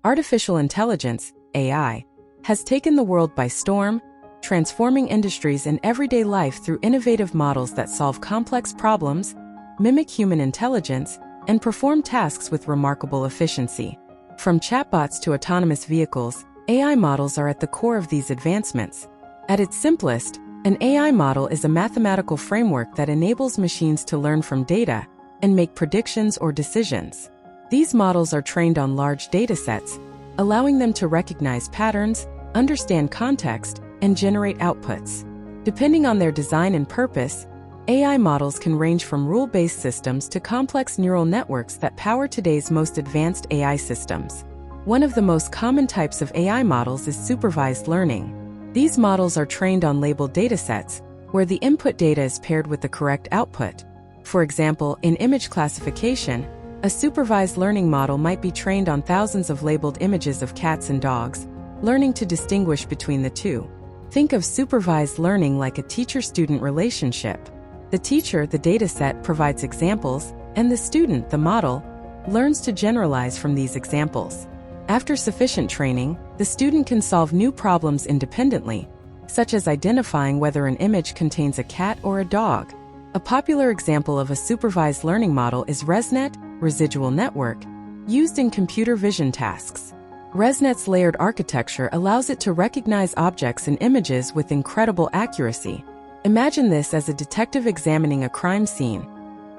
Artificial intelligence, AI, has taken the world by storm, transforming industries and everyday life through innovative models that solve complex problems, mimic human intelligence, and perform tasks with remarkable efficiency. From chatbots to autonomous vehicles, AI models are at the core of these advancements. At its simplest, an AI model is a mathematical framework that enables machines to learn from data and make predictions or decisions. These models are trained on large datasets, allowing them to recognize patterns, understand context, and generate outputs. Depending on their design and purpose, AI models can range from rule-based systems to complex neural networks that power today's most advanced AI systems. One of the most common types of AI models is supervised learning. These models are trained on labeled datasets, where the input data is paired with the correct output. For example, in image classification, a supervised learning model might be trained on thousands of labeled images of cats and dogs, learning to distinguish between the two. Think of supervised learning like a teacher-student relationship. The teacher, the dataset, provides examples, and the student, the model, learns to generalize from these examples. After sufficient training, the student can solve new problems independently, such as identifying whether an image contains a cat or a dog. A popular example of a supervised learning model is ResNet, residual network, used in computer vision tasks. ResNet's layered architecture allows it to recognize objects and images with incredible accuracy. Imagine this as a detective examining a crime scene.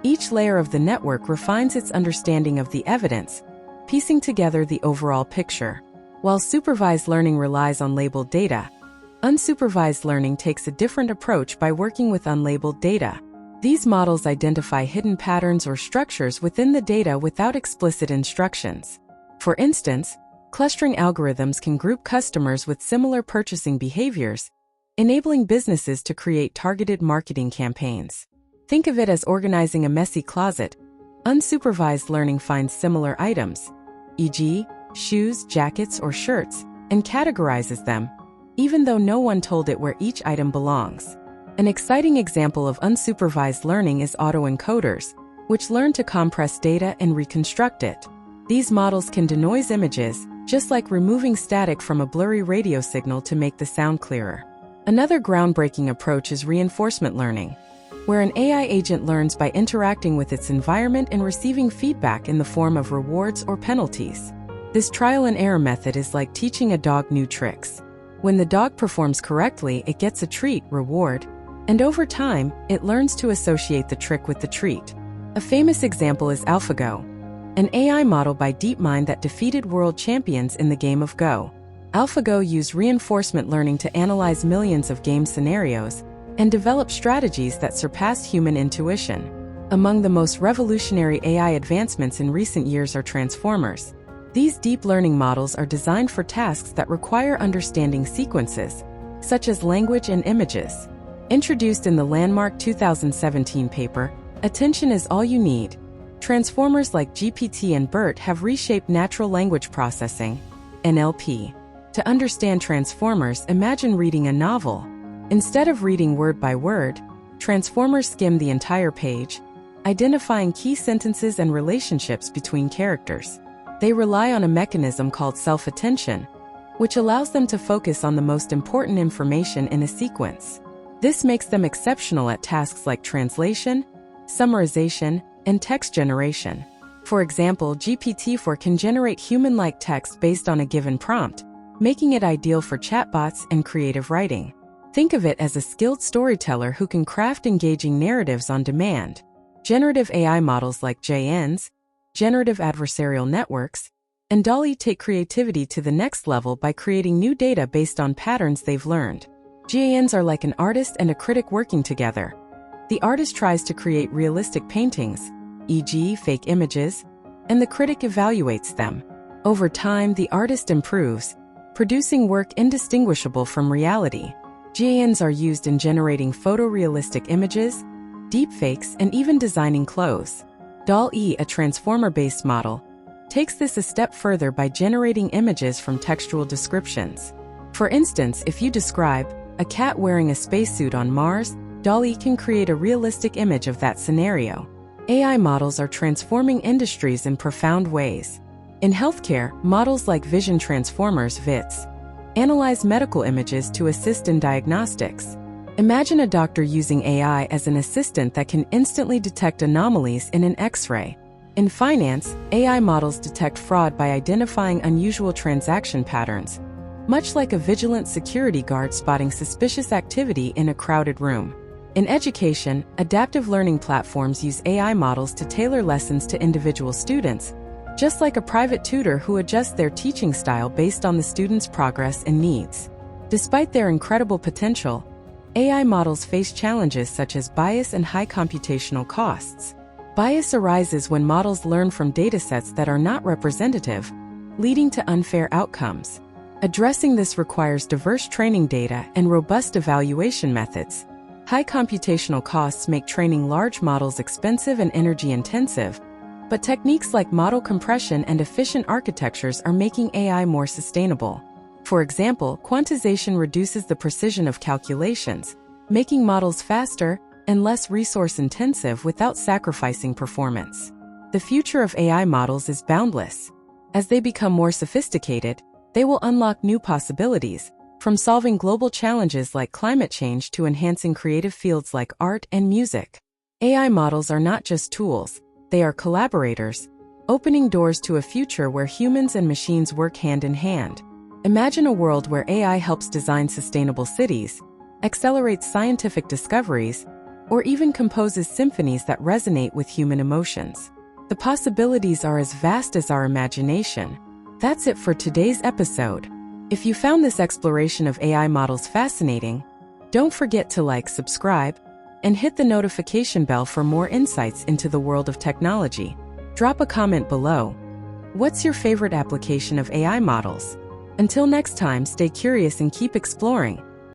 Each layer of the network refines its understanding of the evidence, piecing together the overall picture. While supervised learning relies on labeled data, unsupervised learning takes a different approach by working with unlabeled data. These models identify hidden patterns or structures within the data without explicit instructions. For instance, clustering algorithms can group customers with similar purchasing behaviors, enabling businesses to create targeted marketing campaigns. Think of it as organizing a messy closet. Unsupervised learning finds similar items, e.g., shoes, jackets, or shirts, and categorizes them, even though no one told it where each item belongs. An exciting example of unsupervised learning is autoencoders, which learn to compress data and reconstruct it. These models can denoise images, just like removing static from a blurry radio signal to make the sound clearer. Another groundbreaking approach is reinforcement learning, where an AI agent learns by interacting with its environment and receiving feedback in the form of rewards or penalties. This trial-and-error method is like teaching a dog new tricks. When the dog performs correctly, it gets a treat, reward, and over time, it learns to associate the trick with the treat. A famous example is AlphaGo, an AI model by DeepMind that defeated world champions in the game of Go. AlphaGo used reinforcement learning to analyze millions of game scenarios and develop strategies that surpassed human intuition. Among the most revolutionary AI advancements in recent years are transformers. These deep learning models are designed for tasks that require understanding sequences, such as language and images. Introduced in the landmark 2017 paper, Attention is All You Need, transformers like GPT and BERT have reshaped natural language processing, NLP. To understand transformers, imagine reading a novel. Instead of reading word by word, transformers skim the entire page, identifying key sentences and relationships between characters. They rely on a mechanism called self-attention, which allows them to focus on the most important information in a sequence. This makes them exceptional at tasks like translation, summarization, and text generation. For example, GPT-4 can generate human-like text based on a given prompt, making it ideal for chatbots and creative writing. Think of it as a skilled storyteller who can craft engaging narratives on demand. Generative AI models like GANs, generative adversarial networks, and DALL-E take creativity to the next level by creating new data based on patterns they've learned. GANs are like an artist and a critic working together. The artist tries to create realistic paintings, e.g., fake images, and the critic evaluates them. Over time, the artist improves, producing work indistinguishable from reality. GANs are used in generating photorealistic images, deepfakes, and even designing clothes. DALL-E, a transformer-based model, takes this a step further by generating images from textual descriptions. For instance, if you describe a cat wearing a spacesuit on Mars, DALL-E can create a realistic image of that scenario. AI models are transforming industries in profound ways. In healthcare, models like vision transformers (VITs) analyze medical images to assist in diagnostics. Imagine a doctor using AI as an assistant that can instantly detect anomalies in an X-ray. In finance, AI models detect fraud by identifying unusual transaction patterns, much like a vigilant security guard spotting suspicious activity in a crowded room. In education, adaptive learning platforms use AI models to tailor lessons to individual students, just like a private tutor who adjusts their teaching style based on the student's progress and needs. Despite their incredible potential, AI models face challenges such as bias and high computational costs. Bias arises when models learn from datasets that are not representative, leading to unfair outcomes. Addressing this requires diverse training data and robust evaluation methods. High computational costs make training large models expensive and energy-intensive, but techniques like model compression and efficient architectures are making AI more sustainable. For example, quantization reduces the precision of calculations, making models faster and less resource-intensive without sacrificing performance. The future of AI models is boundless. As they become more sophisticated, they will unlock new possibilities, from solving global challenges like climate change to enhancing creative fields like art and music. AI models are not just tools. They are collaborators, opening doors to a future where humans and machines work hand in hand. Imagine a world where AI helps design sustainable cities, accelerates scientific discoveries, or even composes symphonies that resonate with human emotions. The possibilities are as vast as our imagination. That's it for today's episode. If you found this exploration of AI models fascinating, don't forget to like, subscribe, and hit the notification bell for more insights into the world of technology. Drop a comment below. What's your favorite application of AI models? Until next time, stay curious and keep exploring.